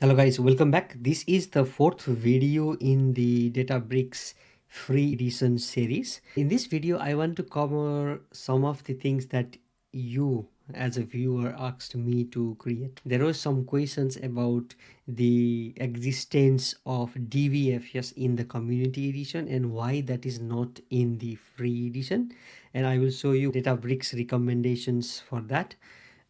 Hello guys, welcome back. This is the fourth video in the Databricks Free Edition series. In this video, I want to cover some of the things that you as a viewer asked me to create. There were some questions about the existence of DBFS in the community edition and why that is not in the free edition. And I will show you Databricks recommendations for that.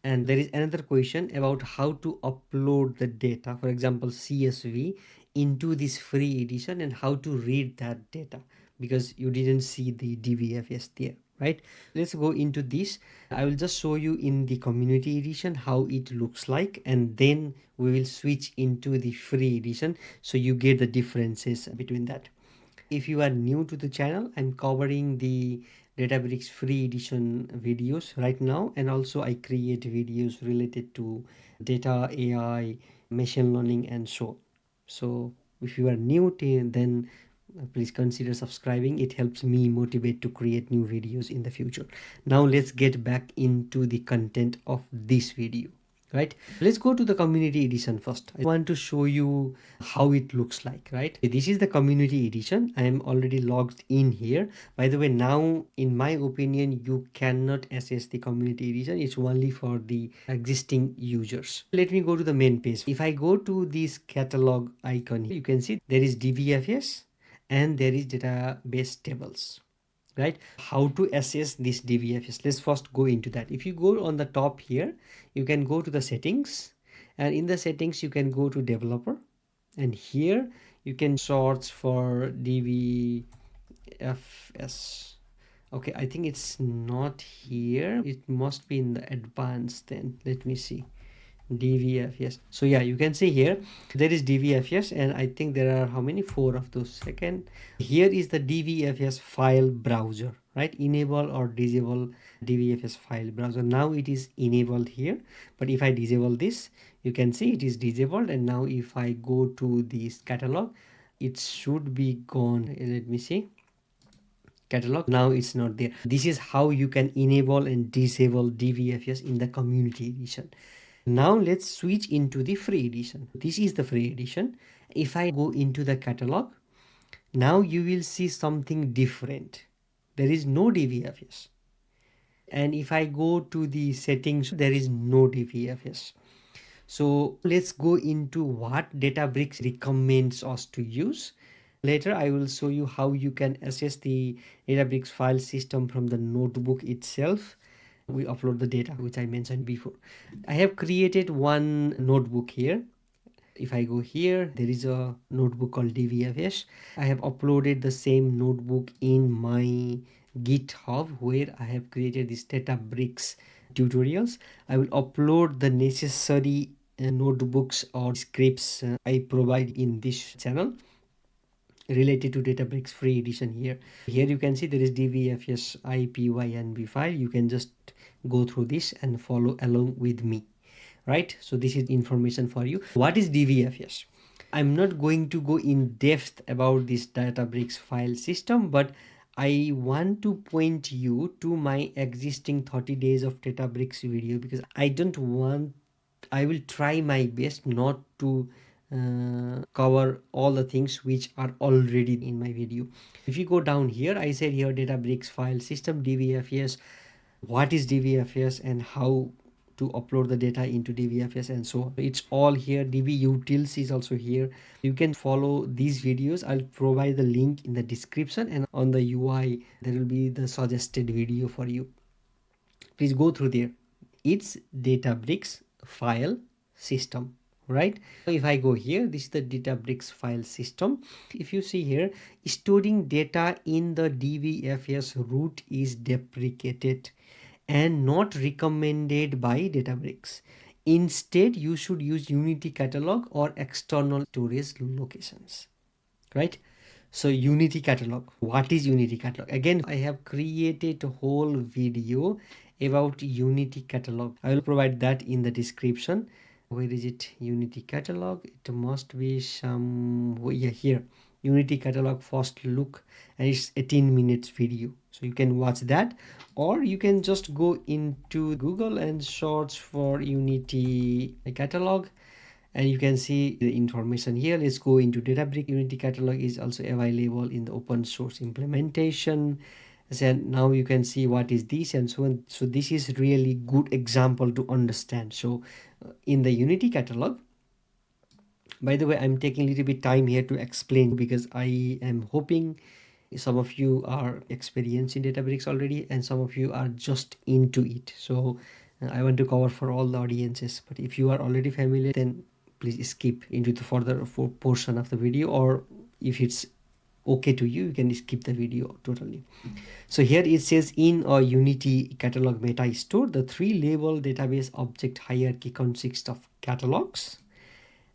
And there is another question about how to upload the data, for example CSV, into this free edition and how to read that data because you didn't see the DBFS there, right? Let's go into this. I will just show you in the community edition how it looks like, and then we will switch into the free edition so you get the differences between that. If you are new to the channel, I'm covering the Databricks Free Edition videos right now, and also I create videos related to data, AI, machine learning, and so on. So if you are new to, then please consider subscribing. It helps me motivate to create new videos in the future. Now let's get back into the content of this video. Right, let's go to the community edition first. I want to show you how it looks like. Right, this is the community edition. I am already logged in here. By the way, now in my opinion you cannot access the community edition. It's only for the existing users. Let me go to the main page. If I go to this catalog icon, you can see there is DBFS and there is database tables. Right, how to assess this DBFS? Let's first go into that. If you go on the top here, you can go to the settings, and in the settings you can go to developer, and here you can search for DBFS. Okay, I think it's not here. It must be in the advanced. Then let me see. DBFS. So yeah, you can see here there is DBFS, and I think there are how many? 4 of those. Second, here is the DBFS file browser, right? Enable or disable DBFS file browser. Now it is enabled here, but if I disable this, you can see it is disabled. And now if I go to this catalog, it should be gone. Let me see. Catalog, now it's not there. This is how you can enable and disable DBFS in the community edition. Now let's switch into the free edition. This is the free edition. If I go into the catalog, now you will see something different. There is no DBFS. And if I go to the settings, there is no DBFS. So let's go into what Databricks recommends us to use. Later, I will show you how you can access the Databricks file system from the notebook itself. We upload the data, which I mentioned before. I have created one notebook here. If I go here, there is a notebook called DBFS. I have uploaded the same notebook in my GitHub where I have created this Databricks tutorials. I will upload the necessary notebooks or scripts I provide in this channel related to Databricks Free Edition here. Here you can see there is DBFS IPYNB file. You can just go through this and follow along with me, right? So this is information for you. What is DBFS? I'm not going to go in depth about this Databricks file system, but I want to point you to my existing 30 days of Databricks video because I will try my best not to cover all the things which are already in my video. If you go down here, I said here Databricks file system, DBFS, what is DBFS and how to upload the data into DBFS and so on. It's all here. DB utils is also here. You can follow these videos. I'll provide the link in the description, and on the UI there will be the suggested video for you. Please go through there. It's Databricks file system, right? So if I go here, this is the Databricks file system. If you see here, storing data in the DBFS root is deprecated and not recommended by Databricks. Instead, you should use Unity Catalog or external storage locations, right? So Unity Catalog. What is Unity Catalog? Again, I have created a whole video about Unity Catalog. I will provide that in the description. Where is it? Unity Catalog. It must be somewhere here. Unity Catalog first look, and it's 18 minutes video. So you can watch that, or you can just go into Google and search for Unity Catalog, And you can see the information here. Let's go into Databricks. Unity catalog is also available in the open source implementation. So now you can see what is this and so on. So this is really good example to understand. So in the Unity catalog, by the way, I'm taking a little bit time here to explain because I am hoping some of you are experienced in Databricks already and some of you are just into it. So I want to cover for all the audiences, but if you are already familiar, then please skip into the further portion of the video, or if it's okay to you, you can skip the video totally. So here it says in a Unity catalog meta store, the three label database object hierarchy consists of catalogs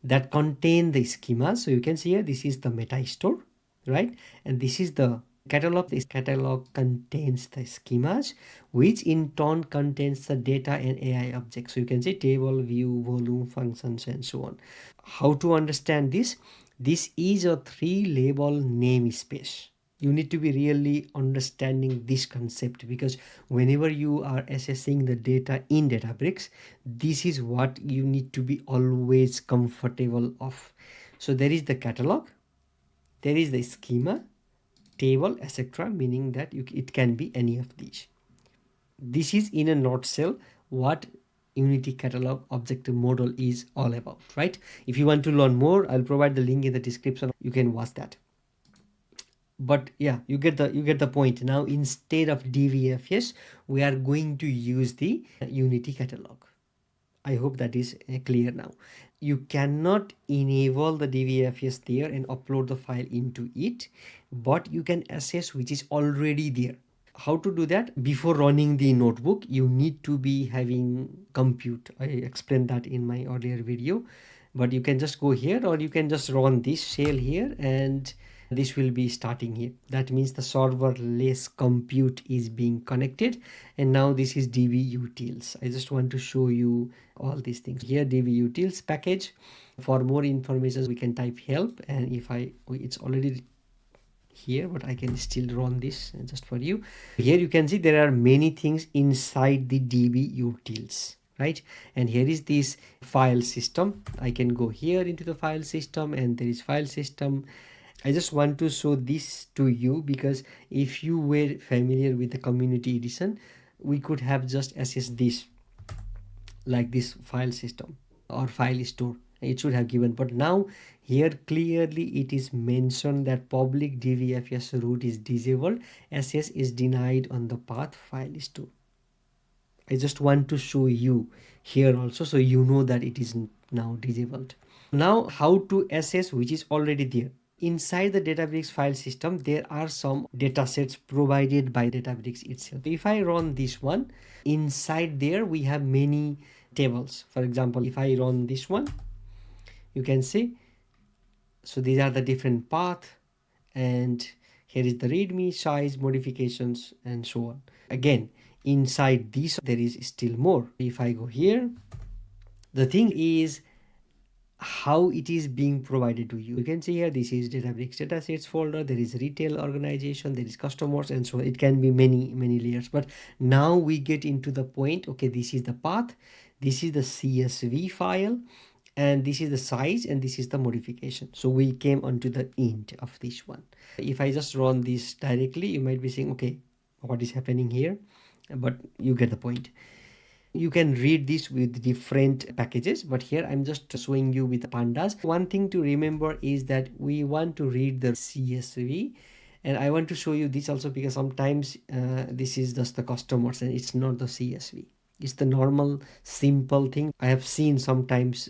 that contain the schema. So you can see here, this is the meta store, right? And this is the catalog. This catalog contains the schemas, which in turn contains the data and AI objects. So you can see table, view, volume, functions, and so on. How to understand this? This is a three label namespace. You need to be really understanding this concept, because whenever you are assessing the data in Databricks, this is what you need to be always comfortable of. So there is the catalog, there is the schema, table, etc., meaning that it can be any of these. This is in a nutshell what Unity catalog object model is all about, right? If you want to learn more, I'll provide the link in the description. You can watch that. But yeah, you get the point. Now instead of DBFS, we are going to use the Unity catalog. I hope that is clear now. You cannot enable the DBFS there and upload the file into it, but you can access which is already there. How to do that? Before running the notebook, you need to be having compute. I explained that in my earlier video, but you can just go here, or you can just run this shell here, and this will be starting here. That means the serverless compute is being connected. And now this is dbutils. I just want to show you all these things here. dbutils package. For more information, we can type help, and if it's already here, but I can still run this just for you. Here you can see there are many things inside the dbutils, right? And here is this file system. I can go here into the file system, and there is file system. I just want to show this to you because if you were familiar with the community edition, we could have just accessed this like this file system or file store. It should have given, but now here clearly it is mentioned that public DBFS root is disabled, access is denied on the path file store. I just want to show you here also, so you know that it is now disabled. Now how to access which is already there. Inside the Databricks file system, there are some datasets provided by Databricks itself. If I run this one, inside there we have many tables. For example, if I run this one, you can see, so these are the different path, and here is the readme, size, modifications, and so on. Again, inside this there is still more. If I go here, the thing is how it is being provided to you. You can see here, this is Databricks datasets folder, there is retail organization, there is customers, and so it can be many layers. But now we get into the point, okay, this is the path, this is the CSV file, and this is the size, and this is the modification. So we came onto the end of this one. If I just run this directly, you might be saying, okay, what is happening here? But you get the point. You can read this with different packages, but here I'm just showing you with pandas. One thing to remember is that we want to read the CSV, and I want to show you this also because sometimes this is just the customers and it's not the CSV. It's the normal simple thing. I have seen sometimes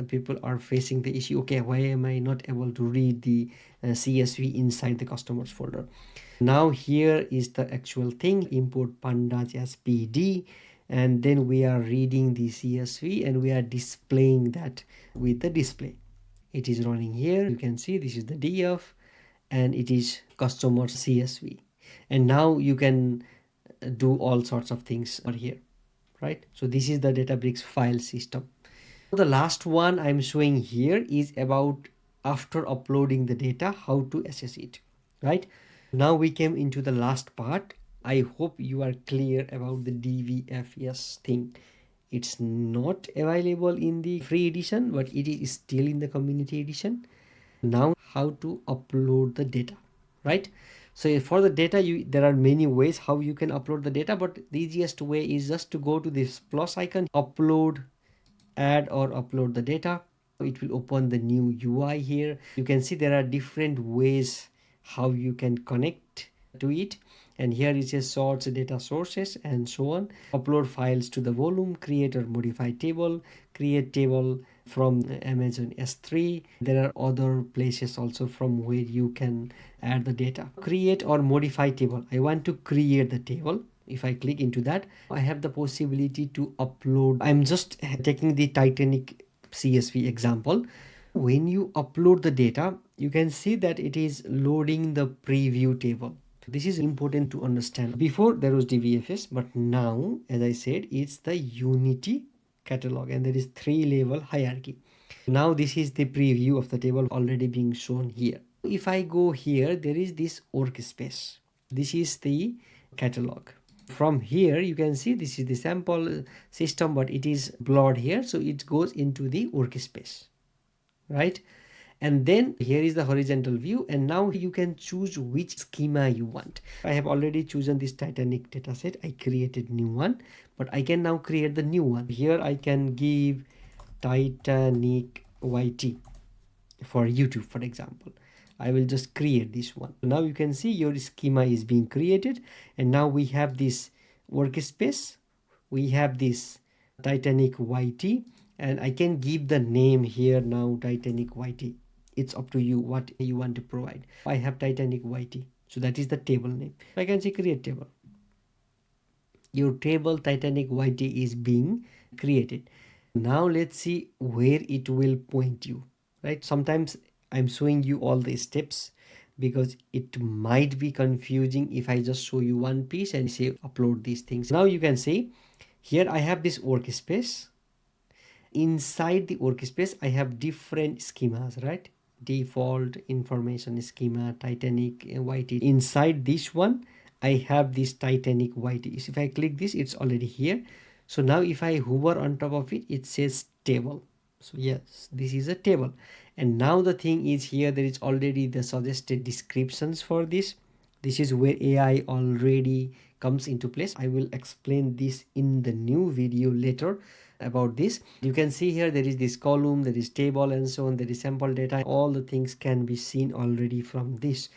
people are facing the issue, okay, why am I not able to read the CSV inside the customers folder? Now here is the actual thing, import pandas as PD, and then we are reading the CSV and we are displaying that with the display. It is running here. You can see this is the DF and it is customer CSV. And now you can do all sorts of things over here, right? So this is the Databricks file system. The last one I'm showing here is about after uploading the data, how to assess it, right? Now we came into the last part. I hope you are clear about the DBFS thing. It's not available in the free edition, but it is still in the community edition. Now how to upload the data, right? So for the data, there are many ways how you can upload the data, but the easiest way is just to go to this plus icon, upload, add or upload the data. It will open the new UI here. You can see there are different ways how you can connect to it, and here it says source, data sources, and so on. Upload files to the volume, create or modify table, create table from Amazon S3. There are other places also from where you can add the data. Create or modify table. I want to create the table. If I click into that, I have the possibility to upload. I'm just taking the Titanic CSV example. When you upload the data, you can see that it is loading the preview table. This is important to understand. Before there was DBFS, but now, as I said, it's the Unity catalog, and there is 3-level hierarchy. Now this is the preview of the table already being shown here. If I go here, there is this workspace. This is the catalog. From here you can see this is the sample system, but it is blurred here, so it goes into the workspace, right? And then here is the horizontal view, and now you can choose which schema you want. I have already chosen this Titanic dataset. I created new one, but I can now create the new one. Here I can give Titanic YT for YouTube, for example. I will just create this one. So now you can see your schema is being created, and now we have this workspace, we have this Titanic YT, and I can give the name here now Titanic YT. It's up to you what you want to provide. I have Titanic YT, so that is the table name. I can say create table. Your table Titanic YT is being created. Now let's see where it will point you, right? Sometimes I'm showing you all the steps because it might be confusing if I just show you one piece and say upload these things. Now you can see here I have this workspace. Inside the workspace I have different schemas, right? Default, information schema, Titanic YT. Inside this one I have this Titanic YT. So if I click this, it's already here. So now if I hover on top of it, it says table. So yes, this is a table. And now the thing is here, there is already the suggested descriptions for this. This is where AI already comes into place. I will explain this in the new video later about this. You can see here there is this column, there is table, and so on. There is sample data. All the things can be seen already from this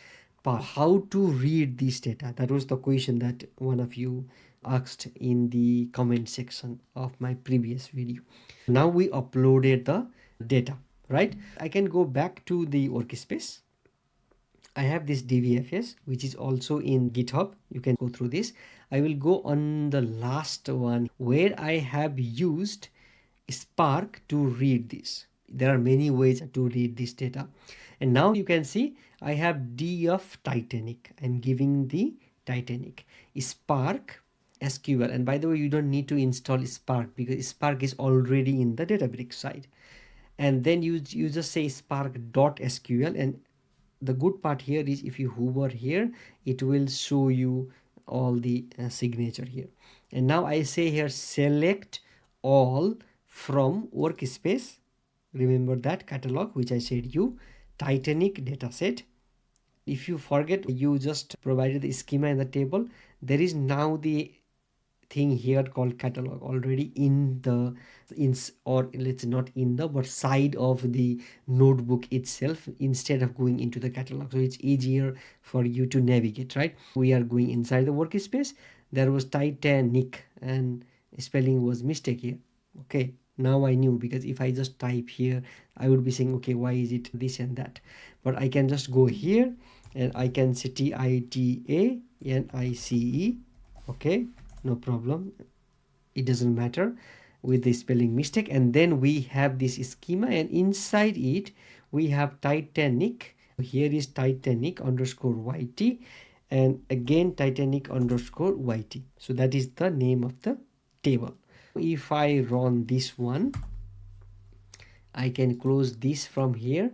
part. How to read this data? That was the question that one of you asked in the comment section of my previous video. Now we uploaded the data, right? I can go back to the workspace. I have this DBFS, which is also in GitHub. You can go through this. I will go on the last one where I have used Spark to read this. There are many ways to read this data. And now you can see I have D of Titanic. I'm giving the Titanic. Spark SQL. And by the way, you don't need to install Spark because Spark is already in the Databricks side. And then you just say spark.sql, and the good part here is if you hover here, it will show you all the signature here. And now I say here select all from workspace. Remember that catalog which I said you, Titanic dataset. If you forget, you just provided the schema in the table. There is now the thing here called catalog already in the or let's not in the but side of the notebook itself instead of going into the catalog, so it's easier for you to navigate, right? We are going inside the workspace. There was Titanic and spelling was mistake here. Okay, now I knew, because if I just type here I would be saying okay, why is it this and that? But I can just go here and I can say Titanice. Okay, no problem, it doesn't matter with the spelling mistake. And then we have this schema, and inside it we have Titanic. Here is Titanic underscore YT, and again Titanic underscore YT. So that is the name of the table. If I run this one, I can close this from here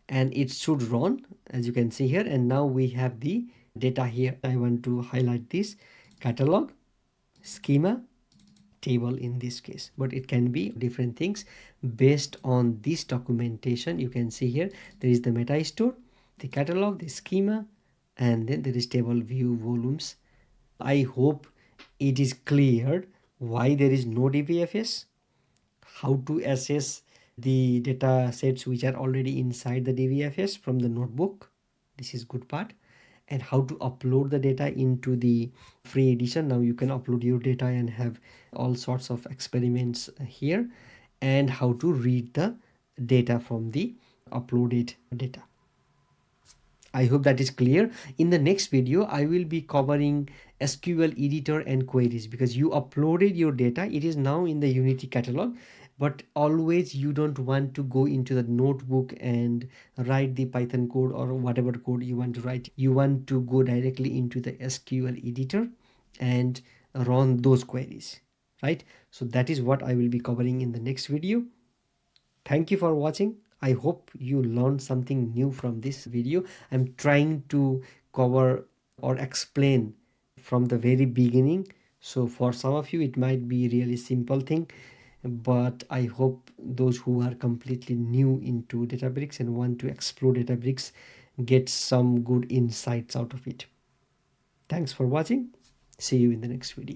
and it should run, as you can see here. And now we have the data here. I want to highlight this catalog, schema, table in this case, but it can be different things based on this documentation. You can see here there is the meta store, the catalog, the schema, and then there is table view volumes. I hope it is clear why there is no DBFS, how to assess the data sets which are already inside the DBFS from the notebook. This is good part. And how to upload the data into the free edition. Now you can upload your data and have all sorts of experiments here, and how to read the data from the uploaded data. I hope that is clear. In the next video, I will be covering SQL editor and queries, because you uploaded your data. It is now in the Unity catalog, but always you don't want to go into the notebook and write the Python code or whatever code you want to write. You want to go directly into the SQL editor and run those queries, right? So that is what I will be covering in the next video. Thank you for watching. I hope you learned something new from this video. I'm trying to cover or explain from the very beginning. So for some of you, it might be really simple thing, but I hope those who are completely new into Databricks and want to explore Databricks get some good insights out of it. Thanks for watching. See you in the next video.